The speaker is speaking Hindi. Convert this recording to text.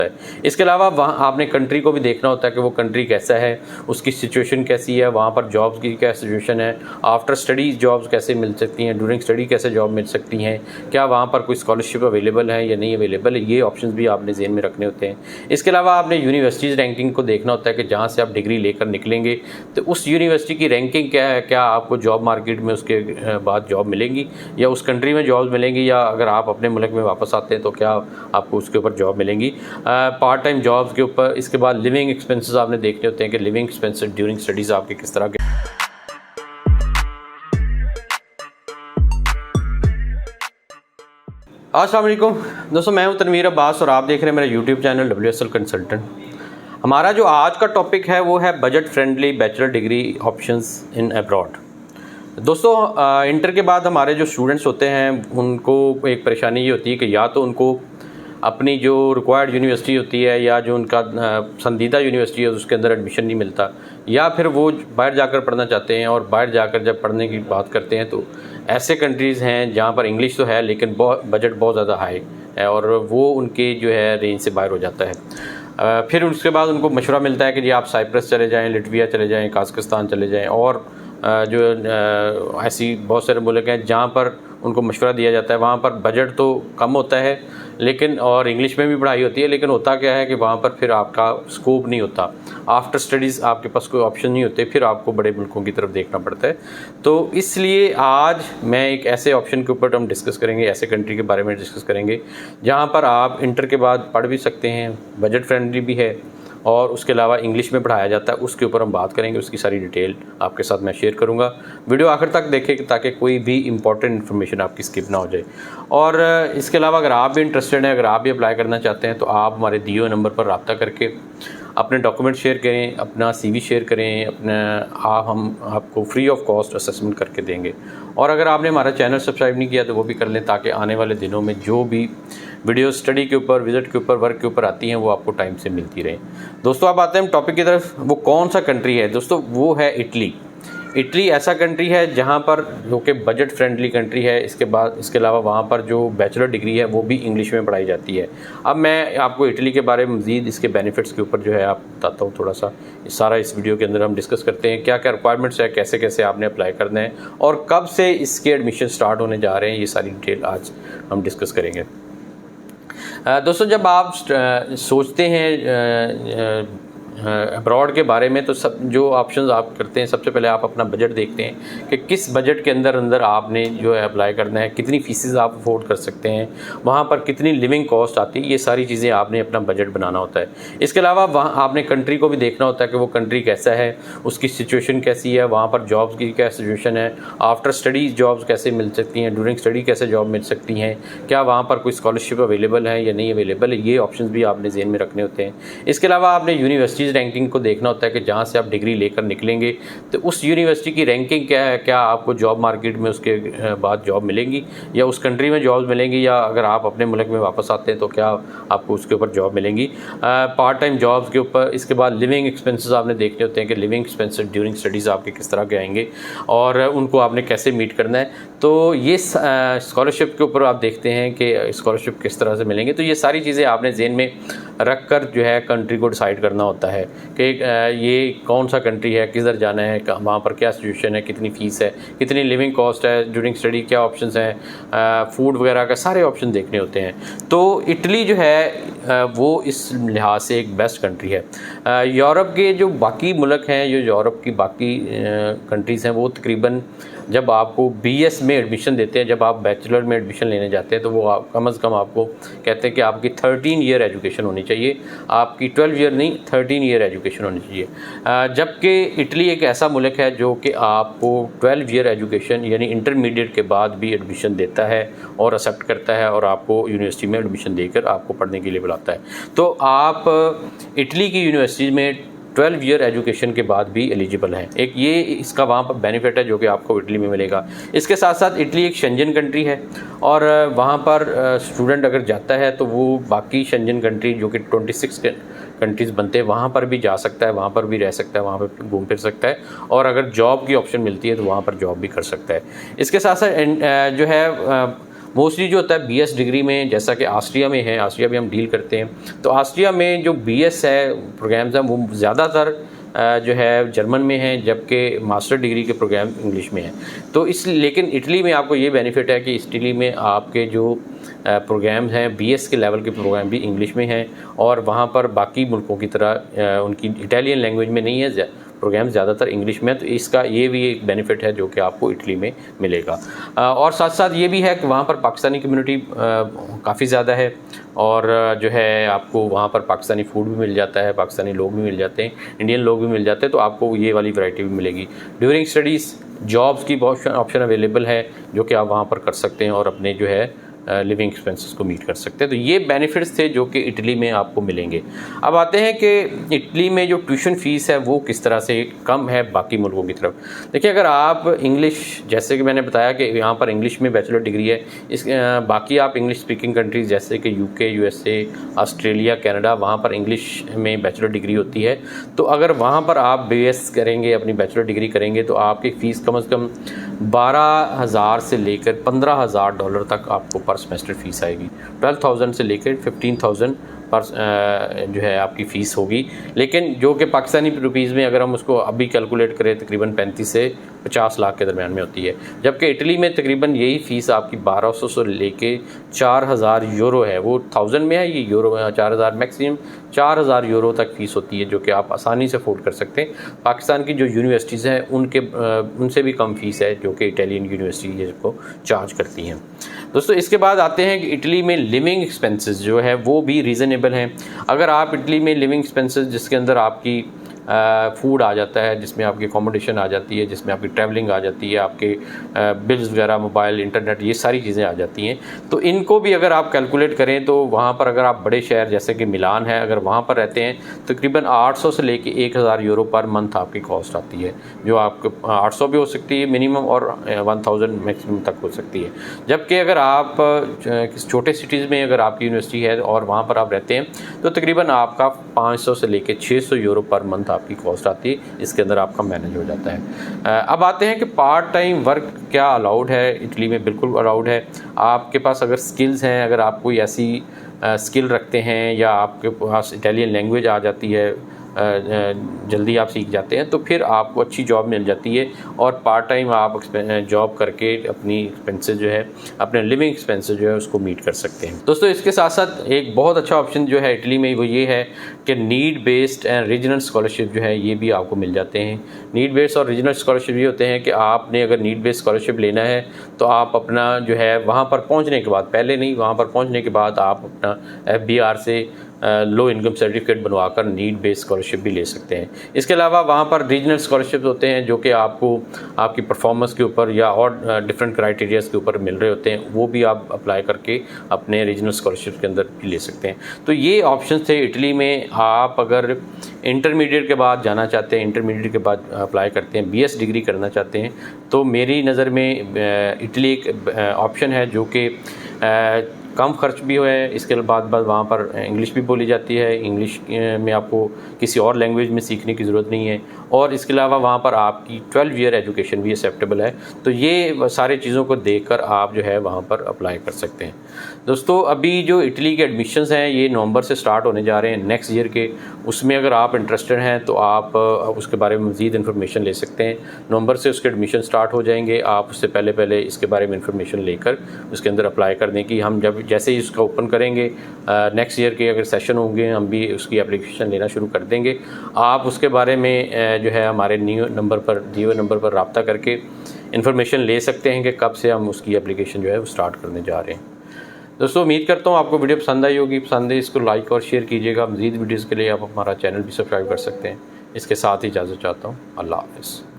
है। इसके अलावा वहाँ आपने कंट्री को भी देखना होता है कि वो कंट्री कैसा है, उसकी सिचुएशन कैसी है, वहाँ पर जॉब्स की क्या सिचुएशन है, आफ्टर स्टडी जॉब्स कैसे मिल सकती हैं, ड्यूरिंग स्टडी कैसे जॉब मिल सकती हैं, क्या वहाँ पर कोई स्कॉलरशिप अवेलेबल है या नहीं अवेलेबल है, ये ऑप्शंस भी आपने ज़हन में रखने होते हैं। इसके अलावा आपने यूनिवर्सिटीज़ रैंकिंग को देखना होता है कि जहाँ से आप डिग्री लेकर निकलेंगे तो उस यूनिवर्सिटी की रैंकिंग क्या है, क्या आपको जॉब मार्केट में उसके बाद जॉब मिलेंगी या उस कंट्री में जॉब मिलेंगी, या अगर आप अपने मुल्क में वापस आते हैं तो क्या आपको उसके ऊपर जॉब मिलेंगी, पार्ट टाइम जॉब्स के ऊपर। इसके बाद लिविंग एक्सपेंसेस आपने देखने होते हैं कि लिविंग एक्सपेंसेस ड्यूरिंग स्टडीज़ आपके किस तरह के। अस्सलाम वालेकुम दोस्तों, मैं हूं तनवीर अब्बास और आप देख रहे हैं मेरा यूट्यूब चैनल WSL कंसल्टेंट। हमारा जो आज का टॉपिक है वो है budget friendly bachelor degree options इन अब्रॉड। दोस्तों, इंटर के बाद हमारे जो स्टूडेंट्स होते हैं उनको एक परेशानी ये होती है कि या तो उनको अपनी जो रिक्वायर्ड यूनिवर्सिटी होती है या जो उनका पसंदीदा यूनिवर्सिटी है उसके अंदर एडमिशन नहीं मिलता, या फिर वो बाहर जाकर पढ़ना चाहते हैं और बाहर जाकर जब पढ़ने की बात करते हैं तो ऐसे कंट्रीज़ हैं जहाँ पर इंग्लिश तो है लेकिन बजट बहुत ज़्यादा हाई है और वो उनके जो है रेंज से बाहर हो जाता है। फिर उसके बाद उनको मशवरा मिलता है कि जी आप साइप्रस चले जाएँ, लिटविया चले जाएँ, काज़ाकिस्तान चले जाएँ, और जो ऐसी बहुत सारे मुल्क हैं जहाँ पर उनको मशवरा दिया जाता है। वहाँ पर बजट तो कम होता है लेकिन और इंग्लिश में भी पढ़ाई होती है, लेकिन होता क्या है कि वहाँ पर फिर आपका स्कोप नहीं होता, आफ्टर स्टडीज़ आपके पास कोई ऑप्शन नहीं होते, फिर आपको बड़े मुल्कों की तरफ देखना पड़ता है। तो इसलिए आज मैं एक ऐसे ऑप्शन के ऊपर हम डिस्कस करेंगे, ऐसे कंट्री के बारे में डिस्कस करेंगे जहाँ पर आप इंटर के बाद पढ़ भी सकते हैं, बजट फ्रेंडली भी है और उसके अलावा इंग्लिश में पढ़ाया जाता है। उसके ऊपर हम बात करेंगे, उसकी सारी डिटेल आपके साथ मैं शेयर करूंगा। वीडियो आखिर तक देखें ताकि कोई भी इंपॉर्टेंट इन्फॉर्मेशन आपकी स्किप ना हो जाए। और इसके अलावा अगर आप भी इंटरेस्टेड हैं, अगर आप भी अप्लाई करना चाहते हैं तो आप हमारे दिए हुए नंबर पर रब्ता करके अपने डॉक्यूमेंट शेयर करें, अपना CV शेयर करें, हम आपको फ्री ऑफ कॉस्ट असेसमेंट करके देंगे। और अगर आपने हमारा चैनल सब्सक्राइब नहीं किया तो वो भी कर लें ताकि आने वाले दिनों में जो भी वीडियो स्टडी के ऊपर, विजिट के ऊपर, वर्क के ऊपर आती हैं वो आपको टाइम से मिलती रहे। दोस्तों, अब आते हैं हम टॉपिक की तरफ। वो कौन सा कंट्री है दोस्तों? वो है इटली। इटली ऐसा कंट्री है जहाँ पर जो कि बजट फ्रेंडली कंट्री है। इसके अलावा वहाँ पर जो बैचलर डिग्री है वो भी इंग्लिश में पढ़ाई जाती है। अब मैं आपको इटली के बारे में मज़ीद इसके बेनिफिट्स के ऊपर जो है आप बताता हूँ थोड़ा सा। सारा इस वीडियो के अंदर हम डिस्कस करते हैं क्या क्या रिक्वायरमेंट्स है, कैसे कैसे आपने अप्लाई करना है और कब से इसके एडमिशन स्टार्ट होने जा रहे हैं, ये सारी डिटेल आज हम डिस्कस करेंगे। दोस्तों, जब आप सोचते हैं अब्रॉड के बारे में तो सब जो ऑप्शंस आप करते हैं, सबसे पहले आप अपना बजट देखते हैं कि किस बजट के अंदर आपने जो है अप्लाई करना है, कितनी फ़ीसेस आप अफोर्ड कर सकते हैं, वहाँ पर कितनी लिविंग कॉस्ट आती है, ये सारी चीज़ें आपने अपना बजट बनाना होता है। इसके अलावा वहाँ आपने कंट्री को भी देखना होता है कि वो कंट्री कैसा है, उसकी सिचुएशन कैसी है, वहाँ पर जॉब्स की क्या सिचुएशन है, आफ्टर स्टडी जॉब्स कैसे मिल सकती हैं, ड्यूरिंग स्टडी कैसे जॉब मिल सकती हैं, क्या वहाँ पर कोई स्कॉलरशिप अवेलेबल है या नहीं अवेलेबल है, ये ऑप्शन भी आपने ज़हन में रखने होते हैं। इसके अलावा आपने यूनिवर्सिटी रैंकिंग को देखना होता है कि जहाँ से आप डिग्री लेकर निकलेंगे तो उस यूनिवर्सिटी की रैंकिंग क्या है, क्या आपको जॉब मार्केट में उसके बाद जॉब मिलेंगी या उस कंट्री में जॉब मिलेंगी, या अगर आप अपने मुल्क में वापस आते हैं तो क्या आपको उसके ऊपर जॉब मिलेंगी, पार्ट टाइम जॉब्स के ऊपर। इसके बाद लिविंग एक्सपेंसेस आपने देखने होते हैं कि लिविंग एक्सपेंसेस ड्यूरिंग स्टडीज़ आपके किस तरह के आएंगे और उनको आपने कैसे मीट करना है। तो ये स्कॉलरशिप के ऊपर आप देखते हैं कि स्कॉलरशिप किस तरह से मिलेंगे। तो ये सारी चीज़ें आपने ज़हन में रख कर जो है कंट्री को डिसाइड करना होता है कि ये कौन सा कंट्री है, किधर जाना है, वहाँ पर क्या सिचुएशन है, कितनी फ़ीस है, कितनी लिविंग कॉस्ट है, ड्यूरिंग स्टडी क्या ऑप्शंस हैं, फूड वगैरह का सारे ऑप्शन देखने होते हैं। तो इटली जो है वो इस लिहाज से एक बेस्ट कंट्री है। यूरोप के जो बाकी मुल्क हैं, जो यूरोप की बाकी कंट्रीज़ हैं, वो तकरीबन जब आपको BS में एडमिशन देते हैं, जब आप बैचलर में एडमिशन लेने जाते हैं तो वो कम अज़ कम आपको कहते हैं कि आपकी 13 ईयर एजुकेशन होनी चाहिए, आपकी 12 ईयर नहीं 13 ईयर एजुकेशन होनी चाहिए। जबकि इटली एक ऐसा मुल्क है जो कि आपको 12 ईयर एजुकेशन यानी इंटरमीडिएट के बाद भी एडमिशन देता है और एक्सेप्ट करता है और आपको यूनिवर्सिटी में एडमिशन देकर आपको पढ़ने के लिए बुलाता है। तो आप इटली की यूनिवर्सिटी में 12 ईयर एजुकेशन के बाद भी एलिजिबल हैं। एक ये इसका वहाँ पर बेनिफिट है जो कि आपको इटली में मिलेगा। इसके साथ साथ इटली एक शेंजन कंट्री है और वहाँ पर स्टूडेंट अगर जाता है तो वो बाकी शेंजन कंट्री जो कि 26 कंट्रीज़ बनते हैं वहाँ पर भी जा सकता है, वहाँ पर भी रह सकता है, वहाँ पर घूम फिर सकता है और अगर जॉब की ऑप्शन मिलती है तो वहाँ पर जॉब भी कर सकता है। इसके साथ साथ जो है मोस्टली जो होता है BS डिग्री में, जैसा कि ऑस्ट्रिया में है, ऑस्ट्रिया भी हम डील करते हैं, तो ऑस्ट्रिया में जो BS है प्रोग्राम्स हैं वो ज़्यादातर जो है जर्मन में है, जबकि मास्टर डिग्री के प्रोग्राम इंग्लिश में है। तो लेकिन इटली में आपको ये बेनिफिट है कि इटली में आपके जो प्रोग्राम हैं BS के लेवल के प्रोग्राम भी इंग्लिश में हैं, और वहाँ पर बाकी मुल्कों की तरह उनकी इटालियन लैंग्वेज में नहीं है, प्रोग्राम ज़्यादातर इंग्लिश में। तो इसका ये भी एक बेनिफिट है जो कि आपको इटली में मिलेगा। और साथ साथ ये भी है कि वहाँ पर पाकिस्तानी कम्युनिटी काफ़ी ज़्यादा है, और जो है आपको वहाँ पर पाकिस्तानी फूड भी मिल जाता है, पाकिस्तानी लोग भी मिल जाते हैं, इंडियन लोग भी मिल जाते हैं, तो आपको ये वाली वैरायटी भी मिलेगी। ड्यूरिंग स्टडीज़ जॉब्स की बहुत ऑप्शन अवेलेबल है जो कि आप वहाँ पर कर सकते हैं और अपने जो है लिविंग एक्सपेंसेस को मीट कर सकते हैं। तो ये बेनिफिट्स थे जो कि इटली में आपको मिलेंगे। अब आते हैं कि इटली में जो ट्यूशन फ़ीस है वो किस तरह से कम है बाकी मुल्कों की तरफ। देखिए, अगर आप इंग्लिश, जैसे कि मैंने बताया कि यहाँ पर इंग्लिश में बैचलर डिग्री है, बाकी आप इंग्लिश स्पीकिंग कंट्रीज़ जैसे कि UK, USA, ऑस्ट्रेलिया, कनाडा, वहाँ पर इंग्लिश में बैचलर डिग्री होती है। तो अगर वहाँ पर आप BS करेंगे, अपनी बैचलर डिग्री करेंगे, तो आपकी फ़ीस कम से कम 12,000 से लेकर $15,000 तक आपको पर सेमेस्टर फ़ीस आएगी। 12,000 से लेकर 15,000 पर जो है आपकी फ़ीस होगी। लेकिन जो कि पाकिस्तानी रुपीज़ में अगर हम उसको अभी कैलकुलेट करें तकरीबन 35 से 50 लाख के दरमियान में होती है, जबकि इटली में तकरीबन यही फ़ीस आपकी 1200 से लेके 4,000 यूरो है। वो 1000 में है, ये यूरो में 4,000, मैक्सिमम 4,000 यूरो तक फ़ीस होती है, जो कि आप आसानी से अफोर्ड कर सकते हैं। पाकिस्तान की जो यूनिवर्सिटीज़ हैं उनसे भी कम फ़ीस है जो कि इटालियन यूनिवर्सिटी को चार्ज करती हैं। दोस्तों, इसके बाद आते हैं कि इटली में लिविंग एक्सपेंसेस जो है वो भी रीज़नेबल हैं। अगर आप इटली में लिविंग एक्सपेंसेस जिसके अंदर आपकी फूड आ जाता है, जिसमें आपकी अकोमोडेशन आ जाती है, जिसमें आपकी ट्रैवलिंग आ जाती है, आपके बिल्स वगैरह, मोबाइल, इंटरनेट, ये सारी चीज़ें आ जाती हैं, तो इनको भी अगर आप कैलकुलेट करें तो वहाँ पर अगर आप बड़े शहर जैसे कि मिलान है, अगर वहाँ पर रहते हैं तो तकरीबन 800 से लेके 1,000 यूरो पर मंथ आपकी कॉस्ट आती है, जो आपको 800 भी हो सकती है मिनिमम और 1,000 मैक्सिमम तक हो सकती है। जबकि अगर आप छोटे सिटीज़ में अगर आपकी यूनिवर्सिटी है और वहाँ पर आप रहते हैं तो तकरीबन आपका 500 से लेके 600 यूरो पर मंथ आपकी कॉस्ट आती है। इसके अंदर आपका मैनेज हो जाता है। अब आते हैं कि पार्ट टाइम वर्क क्या अलाउड है। इटली में बिल्कुल अलाउड है। आपके पास अगर स्किल्स हैं, अगर आप कोई ऐसी स्किल रखते हैं या आपके पास इटालियन लैंग्वेज आ जाती है, जल्दी आप सीख जाते हैं, तो फिर आपको अच्छी जॉब मिल जाती है और पार्ट टाइम आप जॉब करके अपनी एक्सपेंसेस जो है, अपने लिविंग एक्सपेंसेस जो है उसको मीट कर सकते हैं। दोस्तों, इसके साथ साथ एक बहुत अच्छा ऑप्शन जो है इटली में वो ये है कि need based and regional scholarship जो है ये भी आपको मिल जाते हैं। नीड बेस्ड और रीजनल स्कॉलरशिप ये होते हैं कि आपने अगर नीड बेस्ड स्कॉलरशिप लेना है तो आप अपना जो है वहाँ पर पहुँचने के बाद, पहले नहीं, वहाँ पर पहुँचने के बाद आप अपना FBR से लो इनकम सर्टिफिकेट बनवाकर नीड बेस्ड स्कॉलरशिप भी ले सकते हैं। इसके अलावा वहाँ पर रीजनल स्कॉलरशिप होते हैं जो कि आपको आपकी परफॉर्मेंस के ऊपर या और डिफरेंट क्राइटेरियाज़ के ऊपर मिल रहे होते हैं, वो भी आप अप्लाई करके अपने रीजनल स्कॉलरशिप के अंदर भी ले सकते हैं। तो ये ऑप्शन थे इटली में। आप अगर इंटरमीडिएट के बाद जाना चाहते हैं, इंटरमीडिएट के बाद अप्लाई करते हैं, BS डिग्री करना चाहते हैं, तो मेरी नज़र में इटली एक ऑप्शन है जो कि कम खर्च भी है। इसके बाद वहाँ पर इंग्लिश भी बोली जाती है, इंग्लिश में आपको किसी और लैंग्वेज में सीखने की ज़रूरत नहीं है, और इसके अलावा वहाँ पर आपकी 12 ईयर एजुकेशन भी एक्सेप्टेबल है। तो ये सारे चीज़ों को देखकर आप जो है वहाँ पर अप्लाई कर सकते हैं। दोस्तों, अभी जो इटली के एडमिशन्स हैं ये नवंबर से स्टार्ट होने जा रहे हैं नेक्स्ट ईयर के। उसमें अगर आप इंटरेस्टेड हैं तो आप उसके बारे में मज़ीद इन्फॉर्मेशन ले सकते हैं। नवंबर से उसके एडमिशन स्टार्ट हो जाएंगे। आप उससे पहले इसके बारे में इन्फॉर्मेशन लेकर उसके अंदर अप्लाई कर दें कि हम जैसे ही इसका ओपन करेंगे नेक्स्ट ईयर के अगर सेशन होंगे, हम भी उसकी एप्लीकेशन लेना शुरू कर देंगे। आप उसके बारे में जो है हमारे दिए हुए नंबर पर रब्ता करके इन्फॉर्मेशन ले सकते हैं कि कब से हम उसकी एप्लीकेशन जो है वो स्टार्ट करने जा रहे हैं। दोस्तों, उम्मीद करता हूँ आपको वीडियो पसंद आई होगी। पसंद है इसको लाइक और शेयर कीजिएगा। मज़ीद वीडियोज़ के लिए आप हमारा चैनल भी सब्सक्राइब कर सकते हैं। इसके साथ ही इजाज़त चाहता हूँ। अल्लाह हाफ़िज़।